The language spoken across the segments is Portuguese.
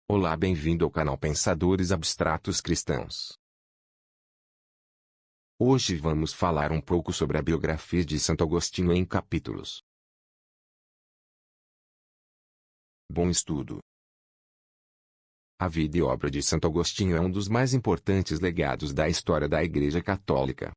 Olá, bem-vindo ao canal Pensadores Abstratos Cristãos. Hoje vamos falar um pouco sobre a biografia de Santo Agostinho em capítulos. Bom estudo! A vida e obra de Santo Agostinho é um dos mais importantes legados da história da Igreja Católica.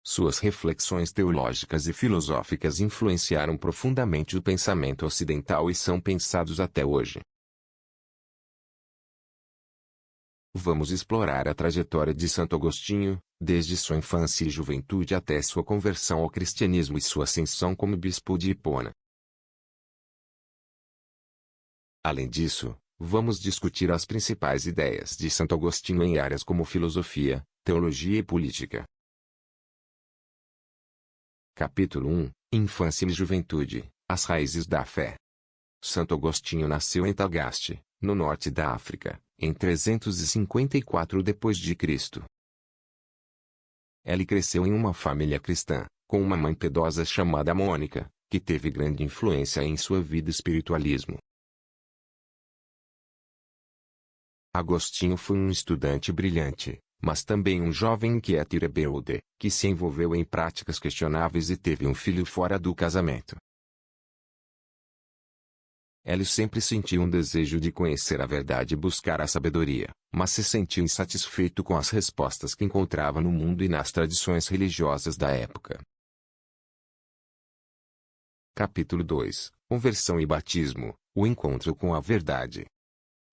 Suas reflexões teológicas e filosóficas influenciaram profundamente o pensamento ocidental e são pensados até hoje. Vamos explorar a trajetória de Santo Agostinho, desde sua infância e juventude até sua conversão ao cristianismo e sua ascensão como bispo de Hipona. Além disso, vamos discutir as principais ideias de Santo Agostinho em áreas como filosofia, teologia e política. Capítulo 1 – Infância e Juventude, as raízes da fé. Santo Agostinho nasceu em Tagaste, no norte da África, em 354 d.C. Ele cresceu em uma família cristã, com uma mãe piedosa chamada Mônica, que teve grande influência em sua vida e espiritualismo. Agostinho foi um estudante brilhante, mas também um jovem inquieto e rebelde, que se envolveu em práticas questionáveis e teve um filho fora do casamento. Ele sempre sentiu um desejo de conhecer a verdade e buscar a sabedoria, mas se sentiu insatisfeito com as respostas que encontrava no mundo e nas tradições religiosas da época. Capítulo 2 – Conversão e Batismo, o encontro com a verdade.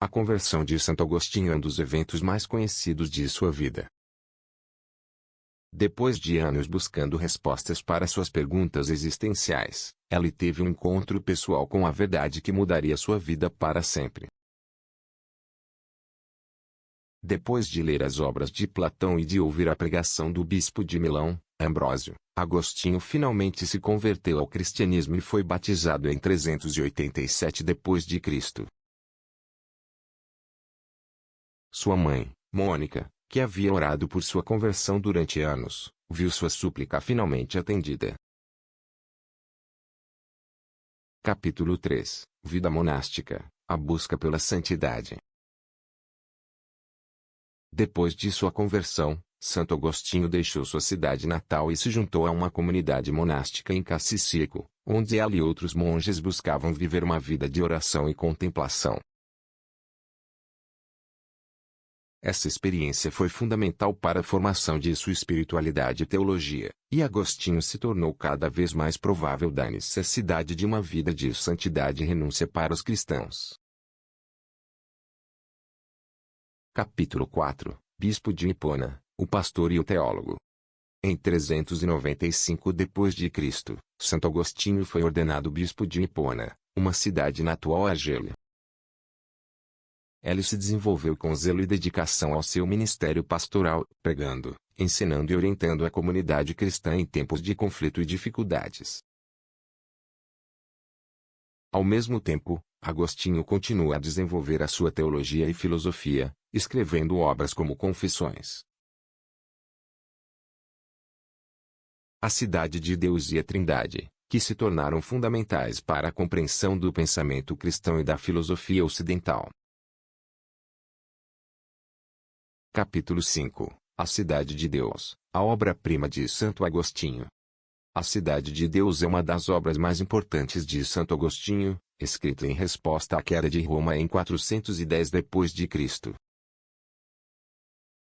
A conversão de Santo Agostinho é um dos eventos mais conhecidos de sua vida. Depois de anos buscando respostas para suas perguntas existenciais, ele teve um encontro pessoal com a verdade que mudaria sua vida para sempre. Depois de ler as obras de Platão e de ouvir a pregação do bispo de Milão, Ambrósio, Agostinho finalmente se converteu ao cristianismo e foi batizado em 387 d.C. Sua mãe, Mônica, que havia orado por sua conversão durante anos, viu sua súplica finalmente atendida. Capítulo 3 – Vida monástica, a busca pela santidade. Depois de sua conversão, Santo Agostinho deixou sua cidade natal e se juntou a uma comunidade monástica em Cassisico, onde ele e outros monges buscavam viver uma vida de oração e contemplação. Essa experiência foi fundamental para a formação de sua espiritualidade e teologia, e Agostinho se tornou cada vez mais provável da necessidade de uma vida de santidade e renúncia para os cristãos. Capítulo 4 – Bispo de Hipona, o pastor e o teólogo. Em 395 d.C., Santo Agostinho foi ordenado bispo de Hipona, uma cidade na atual Argélia. Ele se desenvolveu com zelo e dedicação ao seu ministério pastoral, pregando, ensinando e orientando a comunidade cristã em tempos de conflito e dificuldades. Ao mesmo tempo, Agostinho continua a desenvolver a sua teologia e filosofia, escrevendo obras como Confissões, A Cidade de Deus e a Trindade, que se tornaram fundamentais para a compreensão do pensamento cristão e da filosofia ocidental. Capítulo 5 – A Cidade de Deus, a obra-prima de Santo Agostinho. A Cidade de Deus é uma das obras mais importantes de Santo Agostinho, escrita em resposta à queda de Roma em 410 d.C.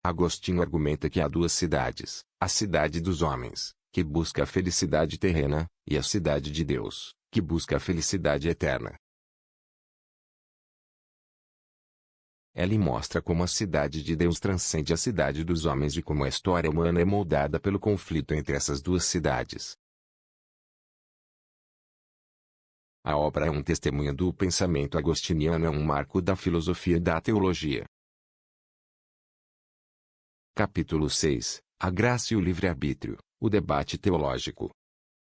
Agostinho argumenta que há duas cidades, a cidade dos homens, que busca a felicidade terrena, e a cidade de Deus, que busca a felicidade eterna. Ele mostra como a cidade de Deus transcende a cidade dos homens e como a história humana é moldada pelo conflito entre essas duas cidades. A obra é um testemunho do pensamento agostiniano e é um marco da filosofia e da teologia. Capítulo 6 – A Graça e o Livre-Arbítrio, o debate teológico.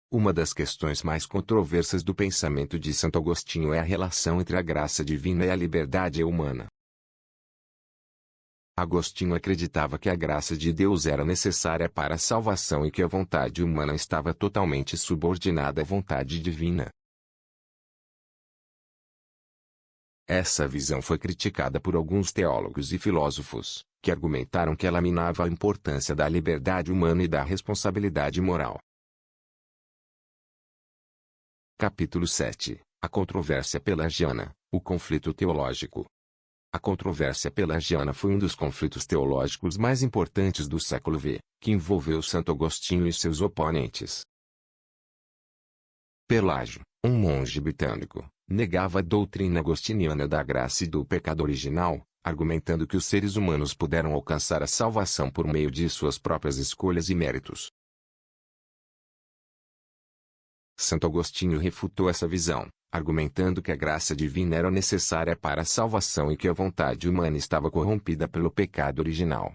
Uma das questões mais controversas do pensamento de Santo Agostinho é a relação entre a graça divina e a liberdade humana. Agostinho acreditava que a graça de Deus era necessária para a salvação e que a vontade humana estava totalmente subordinada à vontade divina. Essa visão foi criticada por alguns teólogos e filósofos, que argumentaram que ela minava a importância da liberdade humana e da responsabilidade moral. Capítulo 7. A controvérsia pelagiana, o conflito teológico. A controvérsia pelagiana foi um dos conflitos teológicos mais importantes do século V, que envolveu Santo Agostinho e seus oponentes. Pelágio, um monge britânico, negava a doutrina agostiniana da graça e do pecado original, argumentando que os seres humanos puderam alcançar a salvação por meio de suas próprias escolhas e méritos. Santo Agostinho refutou essa visão, argumentando que a graça divina era necessária para a salvação e que a vontade humana estava corrompida pelo pecado original.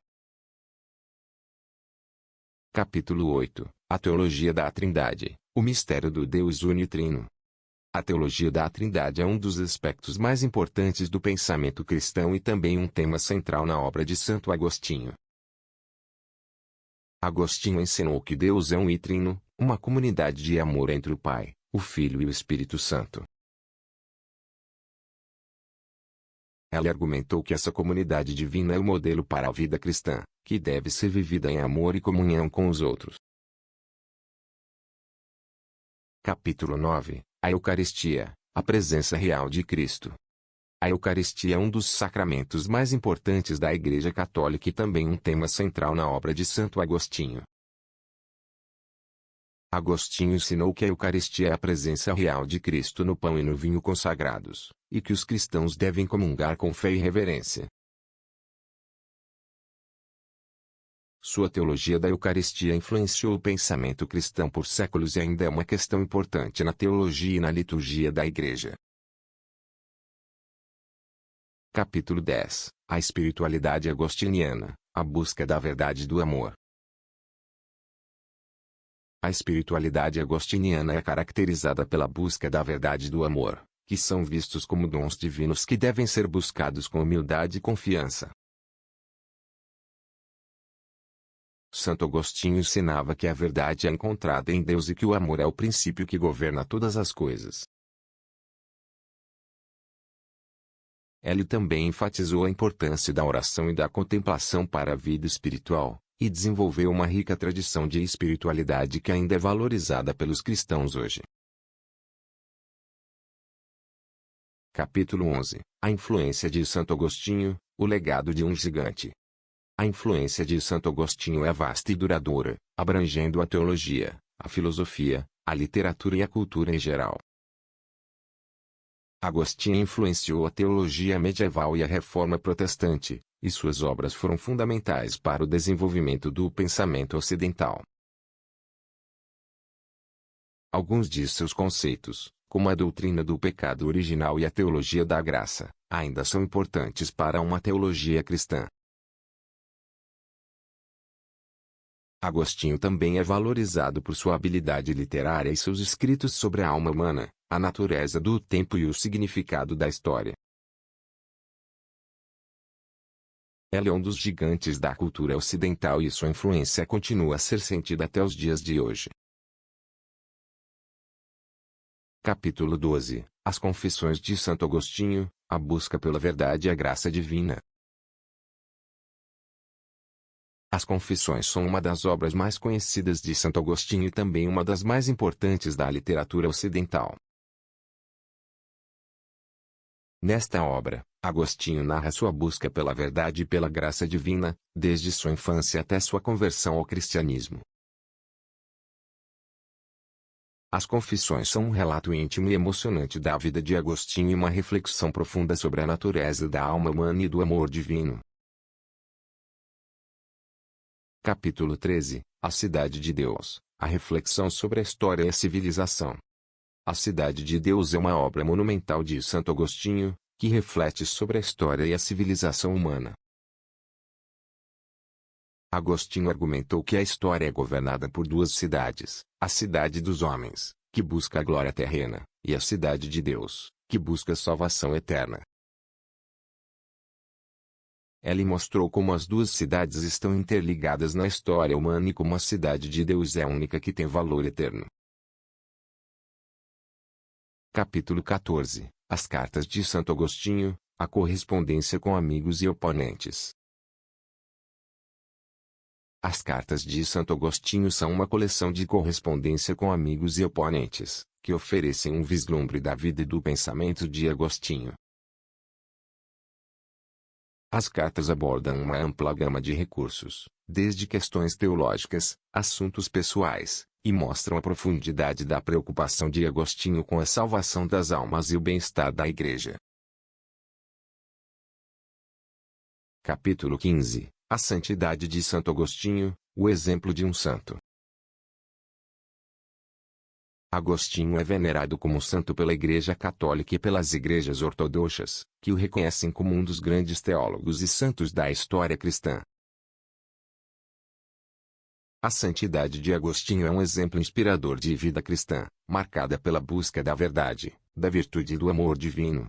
Capítulo 8. A teologia da Trindade, o mistério do Deus unitrino. A teologia da Trindade é um dos aspectos mais importantes do pensamento cristão e também um tema central na obra de Santo Agostinho. Agostinho ensinou que Deus é um trino, uma comunidade de amor entre o Pai, o Filho e o Espírito Santo. Ele argumentou que essa comunidade divina é o modelo para a vida cristã, que deve ser vivida em amor e comunhão com os outros. Capítulo 9. A Eucaristia, a presença real de Cristo. A Eucaristia é um dos sacramentos mais importantes da Igreja Católica e também um tema central na obra de Santo Agostinho. Agostinho ensinou que a Eucaristia é a presença real de Cristo no pão e no vinho consagrados, e que os cristãos devem comungar com fé e reverência. Sua teologia da Eucaristia influenciou o pensamento cristão por séculos e ainda é uma questão importante na teologia e na liturgia da Igreja. Capítulo 10. A espiritualidade agostiniana, a busca da verdade do amor. A espiritualidade agostiniana é caracterizada pela busca da verdade do amor, que são vistos como dons divinos que devem ser buscados com humildade e confiança. Santo Agostinho ensinava que a verdade é encontrada em Deus e que o amor é o princípio que governa todas as coisas. Ele também enfatizou a importância da oração e da contemplação para a vida espiritual, e desenvolveu uma rica tradição de espiritualidade que ainda é valorizada pelos cristãos hoje. Capítulo 11. A influência de Santo Agostinho, o legado de um gigante. A influência de Santo Agostinho é vasta e duradoura, abrangendo a teologia, a filosofia, a literatura e a cultura em geral. Agostinho influenciou a teologia medieval e a reforma protestante, e suas obras foram fundamentais para o desenvolvimento do pensamento ocidental. Alguns de seus conceitos, como a doutrina do pecado original e a teologia da graça, ainda são importantes para uma teologia cristã. Agostinho também é valorizado por sua habilidade literária e seus escritos sobre a alma humana, a natureza do tempo e o significado da história. Ele é um dos gigantes da cultura ocidental e sua influência continua a ser sentida até os dias de hoje. Capítulo 12. As Confissões de Santo Agostinho, a busca pela verdade e a graça divina. As Confissões são uma das obras mais conhecidas de Santo Agostinho e também uma das mais importantes da literatura ocidental. Nesta obra, Agostinho narra sua busca pela verdade e pela graça divina, desde sua infância até sua conversão ao cristianismo. As Confissões são um relato íntimo e emocionante da vida de Agostinho e uma reflexão profunda sobre a natureza da alma humana e do amor divino. Capítulo 13. A Cidade de Deus, a reflexão sobre a história e a civilização. A Cidade de Deus é uma obra monumental de Santo Agostinho, que reflete sobre a história e a civilização humana. Agostinho argumentou que a história é governada por duas cidades, a cidade dos homens, que busca a glória terrena, e a cidade de Deus, que busca a salvação eterna. Ele mostrou como as duas cidades estão interligadas na história humana e como a cidade de Deus é a única que tem valor eterno. Capítulo 14. As cartas de Santo Agostinho, a correspondência com amigos e oponentes. As cartas de Santo Agostinho são uma coleção de correspondência com amigos e oponentes, que oferecem um vislumbre da vida e do pensamento de Agostinho. As cartas abordam uma ampla gama de recursos, desde questões teológicas, assuntos pessoais, e mostram a profundidade da preocupação de Agostinho com a salvação das almas e o bem-estar da Igreja. Capítulo 15. A santidade de Santo Agostinho, o exemplo de um santo. Agostinho é venerado como santo pela Igreja Católica e pelas igrejas ortodoxas, que o reconhecem como um dos grandes teólogos e santos da história cristã. A santidade de Agostinho é um exemplo inspirador de vida cristã, marcada pela busca da verdade, da virtude e do amor divino.